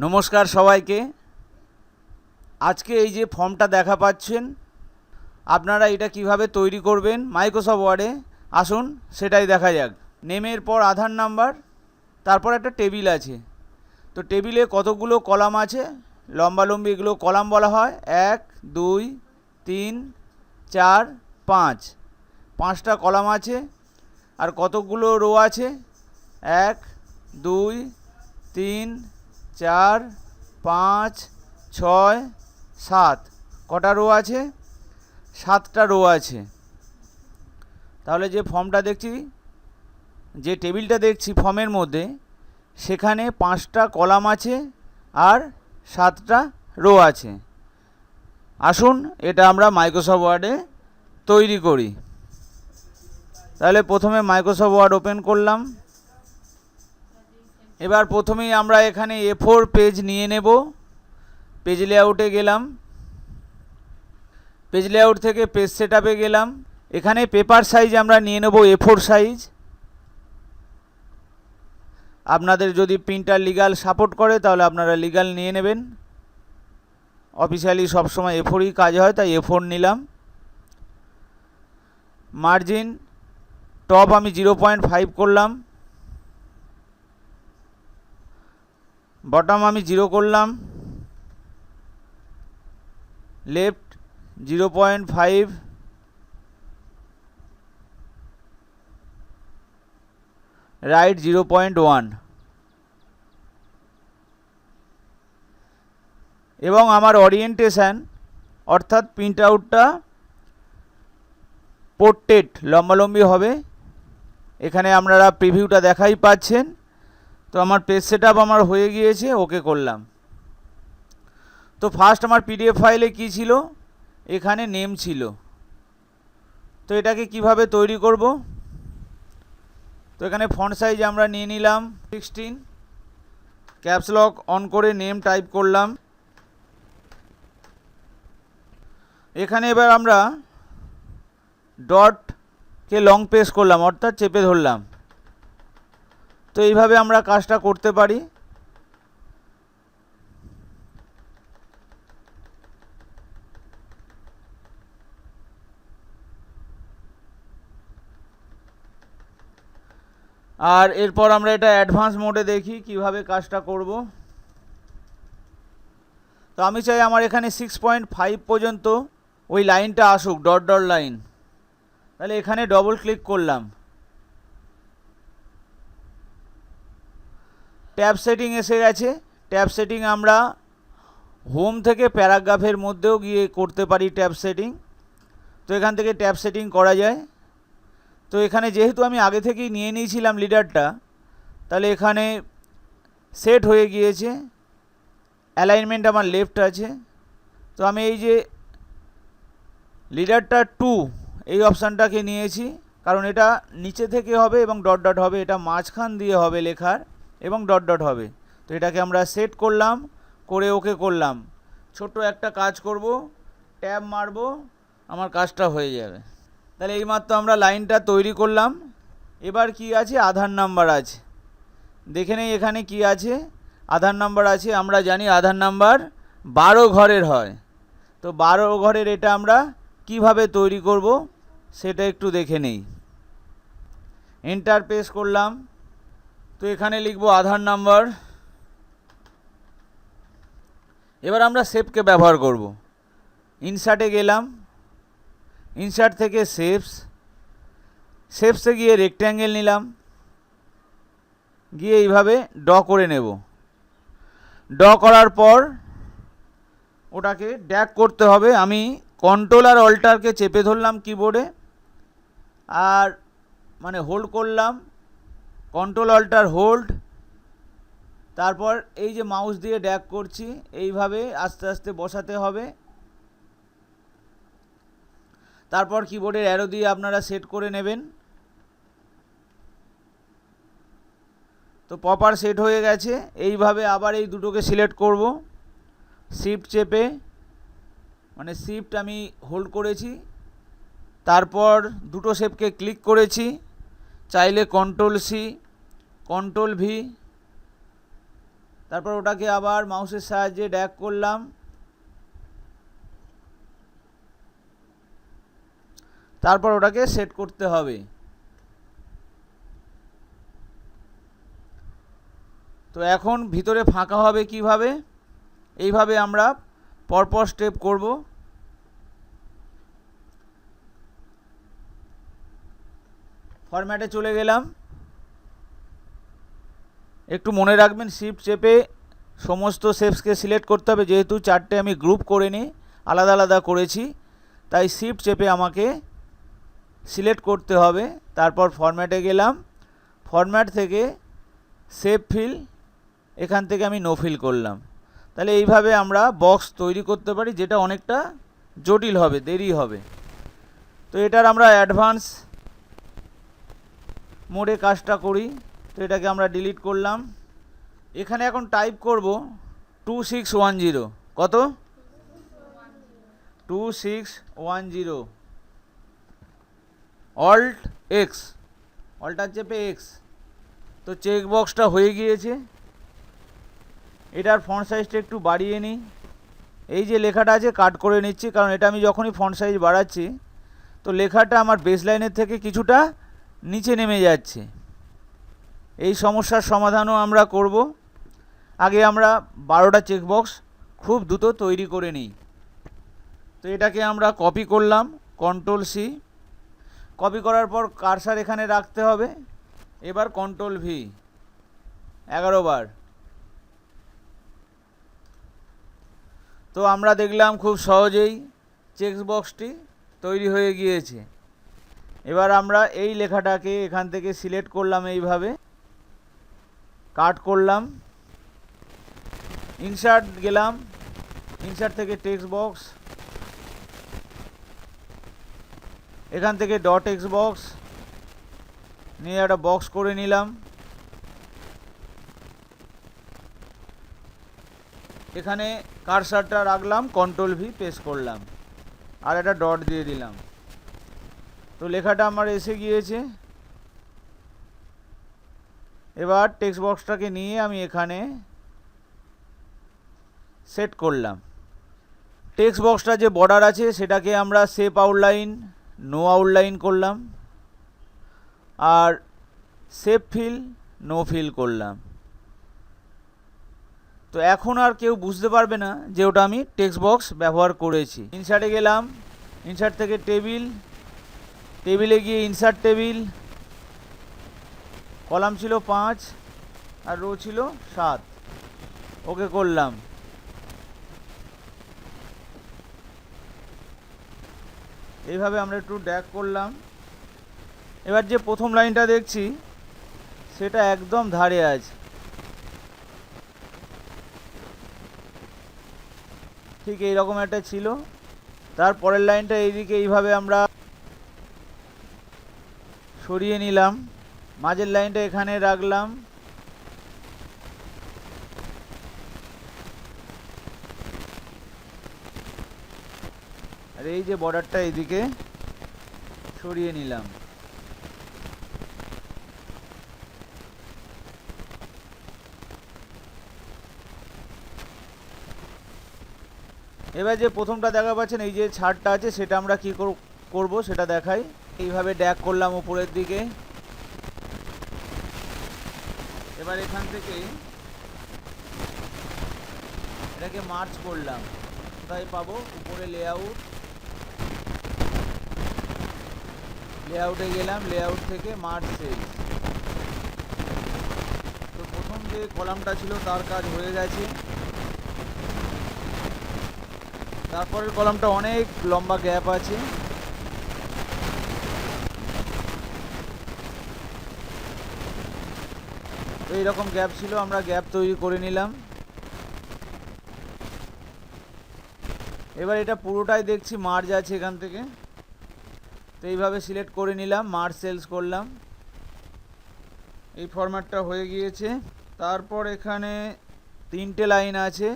নমস্কার সবাইকে। আজকে এই যে ফর্মটা দেখা পাচ্ছেন, আপনারা এটা কিভাবে তৈরি করবেন মাইক্রোসফট ওয়ার্ডে, আসুন সেটাই দেখা যাক। নেমের পর আধার নাম্বার, তারপর একটা টেবিল আছে। তো টেবিলে কতগুলো কলাম আছে, লম্বালম্বি এগুলো কলাম বলা হয়। 1 2 3 4 5, 5টা কলাম আছে। আর কতগুলো রো আছে, 1 2 3 4 5 6 7, কটা রো আছে? 7টা রো আছে। তাহলে যে ফর্মটা দেখছি, যে টেবিলটা দেখছি ফর্মের মধ্যে, সেখানে 5টা কলাম আছে আর 7টা রো আছে। আসুন এটা আমরা মাইক্রোসফট ওয়ার্ডে তৈরি করি। তাহলে প্রথমে মাইক্রোসফট ওয়ার্ড ওপেন করলাম। এবার প্রথমেই আমরা এখানে A4 পেজ নিয়ে নেব। পেজ লেআউটে গেলাম, পেজ লেআউট থেকে পেজ সেটআপে গেলাম। এখানে পেপার সাইজ আমরা নিয়ে নেব A4 সাইজ। আপনাদের যদি প্রিন্টার লিগাল সাপোর্ট করে তাহলে আপনারা লিগাল নিয়ে নেবেন। অফিসিয়ালি সবসময় A4ই কাজ হয়, তাই A4 নিলাম। মার্জিন টপ আমি 0.5 করলাম, বটম আমি 0 করলাম, লেফট 0.5, রাইট 0.1। এবং আমার ওরিয়েন্টেশন অর্থাৎ প্রিন্ট আউটটা পোর্ট্রেট লম্বালম্বি হবে। এখানে আপনারা প্রিভিউটা দেখাই পাচ্ছেন। তো আমার পেজ সেটআপ আমার হয়ে গিয়েছে, ওকে করলাম। তো ফার্স্ট আমার পিডিএফ ফাইলে কি ছিল, এখানে নেম ছিল। তো এটাকে কিভাবে তৈরি করব? তো এখানে ফন্ট সাইজ আমরা নিয়ে নিলাম 16, ক্যাপস লক অন করে নেম টাইপ করলাম। এখানে এবার আমরা ডটকে লং প্রেস করলাম, অর্থাৎ চেপে ধরলাম। তো এইভাবে আমরা কাজটা করতে পারি। আর এরপর আমরা এটা অ্যাডভান্স মোডে দেখি কিভাবে কাজটা করব। তো আমি চাই আমার এখানে 6.5 পর্যন্ত ওই লাইনটা আসুক, ডট ডট লাইন। তাহলে এখানে ডবল ক্লিক করলাম। ট্যাব সেটিং এসে গেছে। ট্যাব সেটিং আমরা হোম থেকে প্যারাগ্রাফের মধ্যেও গিয়ে করতে পারি ট্যাব সেটিং। তো এখান থেকে ট্যাব সেটিং করা যায়। তো এখানে যেহেতু আমি আগে থেকেই নিয়ে নিয়েছিলাম লিডারটা, তাহলে এখানে সেট হয়ে গিয়েছে। অ্যালাইনমেন্ট আমার লেফট আছে। তো আমি এই যে লিডারটা 2 এই অপশানটাকে নিয়েছি, কারণ এটা নিচে থেকে হবে এবং ডট ডট হবে, এটা মাঝখান দিয়ে হবে লেখার এবং ডট ডট হবে। তো এটাকে আমরা সেট করলাম, করে ওকে করলাম। ছোট্ট একটা কাজ করব, ট্যাব মারবো, আমার কাজটা হয়ে যাবে। তাহলে এইমাত্র আমরা লাইনটা তৈরি করলাম। এবার কি আছে, আধার নাম্বার আছে। দেখে নেই এখানে কি আছে, আধার নাম্বার আছে। আমরা জানি আধার নাম্বার 12 ঘরের হয়। তো 12 ঘরের এটা আমরা কিভাবে তৈরি করব সেটা একটু দেখে নেই। এন্টার প্রেস করলাম। তো এখানে লিখব আধার নাম্বার। এবার আমরা শেপকে ব্যবহার করব। ইনসার্টে গেলাম, ইনসার্ট থেকে শেপস, শেপসে গিয়ে রেক্ট্যাঙ্গেল নিলাম, গিয়ে এইভাবে ড করে নেব। ড করার পর ওটাকে ড্র্যাগ করতে হবে। আমি কন্ট্রোল আর অল্টারকে চেপে ধরলাম কিবোর্ডে, আর মানে হোল্ড করলাম, কন্ট্রোল অল্টার হোল্ড। তারপর এই যে মাউস দিয়ে ড্র্যাগ করছি, এইভাবে আস্তে আস্তে বসাতে হবে। তারপর কিবোর্ডের অ্যারো দিয়ে আপনারা সেট করে নেবেন। তো প্রপার সেট হয়ে গেছে। এইভাবে আবার এই দুটোকে সিলেক্ট করব, শিফট চেপে, মানে শিফট আমি হোল্ড করেছি, তারপর দুটো শেপকে ক্লিক করেছি। চাইলে কন্ট্রোল সি, কন্ট্রোল ভি, তারপর ওটাকে আবার মাউসের সাহায্যে ড্র্যাগ করলাম, তারপর ওটাকে সেট করতে হবে। তো এখন ভিতরে ফাঁকা হবে কিভাবে, এইভাবে আমরা পরপর স্টেপ করব। ফরম্যাটে চলে গেলাম, একটু মনে রাখবেন শিফট চেপে সমস্ত শেপসকে সিলেক্ট করতে হবে, যেহেতু চারটে আমি গ্রুপ করে নিই, আলাদা আলাদা করেছি, তাই শিফট চেপে আমাকে সিলেক্ট করতে হবে। তারপর ফরম্যাটে গেলাম, ফরম্যাট থেকে শেপ ফিল, এখান থেকে আমি নো ফিল করলাম। তাহলে এইভাবে আমরা বক্স তৈরি করতে পারি, যেটা অনেকটা জটিল হবে, দেরি হবে। তো এটার আমরা অ্যাডভান্স মোডে কাজটা করি। তো এটাকে আমরা ডিলিট করলাম। এখানে এখন টাইপ করব 2610, কত 2610, অল্ট এক্স, অল্টার চেপে এক্স। তো চেক বক্সটা হয়ে গিয়েছে। এটার ফন্ট সাইজটা একটু বাড়িয়ে নিই, এই যে লেখাটা আছে কাট করে নিচ্ছি, কারণ এটা আমি যখনই ফন্ট সাইজ বাড়াচ্ছি তো লেখাটা আমার বেস লাইনের থেকে কিছুটা নিচে নেমে যাচ্ছে। এই সমস্যার সমাধানও আমরা করব। আগে আমরা 12টা চেকবক্স খুব দ্রুত তৈরি করে নিই। তো এটাকে আমরা কপি করলাম, কন্ট্রোল সি। কপি করার পর কার্সার এখানে রাখতে হবে। এবার কন্ট্রোল ভি 11 বার। তো আমরা দেখলাম খুব সহজেই চেকবক্সটি তৈরি হয়ে গিয়েছে। এবার আমরা এই লেখাটাকে এখান থেকে সিলেক্ট করলাম, এইভাবে কাট করলাম, ইনসার্ট গেলাম, ইনসার্ট থেকে টেক্সট বক্স, এখান থেকে ডট টেক্সট বক্স নিয়ে একটা বক্স করে নিলাম। এখানে কার্সারটা রাখলাম, কন্ট্রোল ভি প্রেস করলাম, আর একটা ডট দিয়ে দিলাম। তো লেখাটা আমার এসে গিয়েছে। এবার টেক্সট বক্সটাকে নিয়ে আমি এখানে সেট করলাম। টেক্সট বক্সটা যে বর্ডার আছে সেটাকে আমরা শেপ আউটলাইন, নো আউটলাইন করলাম, আর শেপ ফিল, নো ফিল করলাম। তো এখন আর কেউ বুঝতে পারবে না যে ওটা আমি টেক্সট বক্স ব্যবহার করেছি। ইনসার্টে গেলাম, ইনসার্ট থেকে টেবিল, টেবিলে গিয়ে ইনসার্ট টেবিল, কলাম ছিল 5 আর রো ছিল 7, ওকে করলাম। এইভাবে আমরা একটু ড্র্যাগ করলাম। এবার যে প্রথম লাইনটা দেখছি সেটা একদম ধারে আছে, ঠিক এইরকম একটা ছিল। তারপরের লাইনটা এইদিকে এইভাবে আমরা সরিয়ে নিলাম, মাঝের লাইনটা এখানে রাখলাম, আর এই যে বর্ডারটা এইদিকে সরিয়ে নিলাম। এবার যে প্রথমটা দেখা পাচ্ছেন, এই যে ছাড়টা আছে সেটা আমরা কি করব সেটা দেখাই। এইভাবে ড্র্যাগ করলাম উপরের দিকে। এবার এখান থেকে এটাকে মার্চ করলাম, কোথায় পাবো, উপরে লেআউট, লেআউটে গেলাম, লেআউট থেকে মার্চ সেলস। তো প্রথম যে কলামটা ছিল তার কাজ হয়ে গেছে। তারপরের কলামটা অনেক লম্বা গ্যাপ আছে, তো এইরকম গ্যাপ ছিল, আমরা গ্যাপ তৈরি করে নিলাম। এবার এটা পুরোটাই দেখছি মার্জ আছে এখান থেকে, তো এইভাবে সিলেক্ট করে নিলাম, মার্জ সেলস করলাম। এই ফরম্যাটটা হয়ে গিয়েছে। তারপর এখানে 3টে লাইন আছে,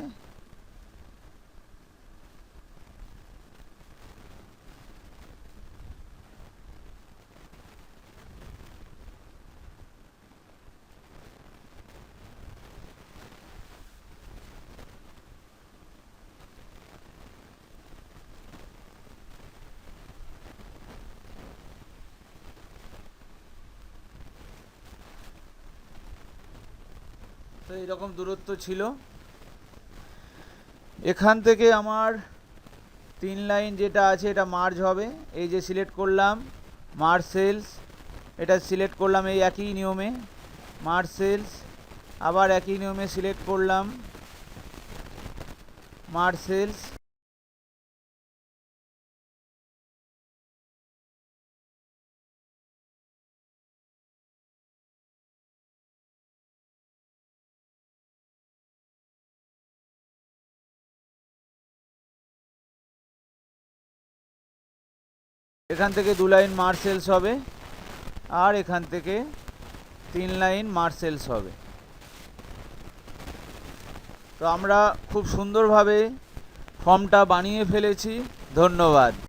তো এইরকম দূরত্ব ছিল। এখান থেকে আমার 3 লাইন যেটা আছে এটা মার্জ হবে। এই যে সিলেক্ট করলাম মার্জ সেলস, এটা সিলেক্ট করলাম এই একই নিয়মে মার্জ সেলস, আবার একই নিয়মে সিলেক্ট করলাম মার্জ সেলস। এখান থেকে 2 লাইন মার্জ সেলস হবে, আর এখান থেকে 3 লাইন মার্জ সেলস হবে। তো আমরা খুব সুন্দরভাবে ফর্মটা বানিয়ে ফেলেছি। ধন্যবাদ।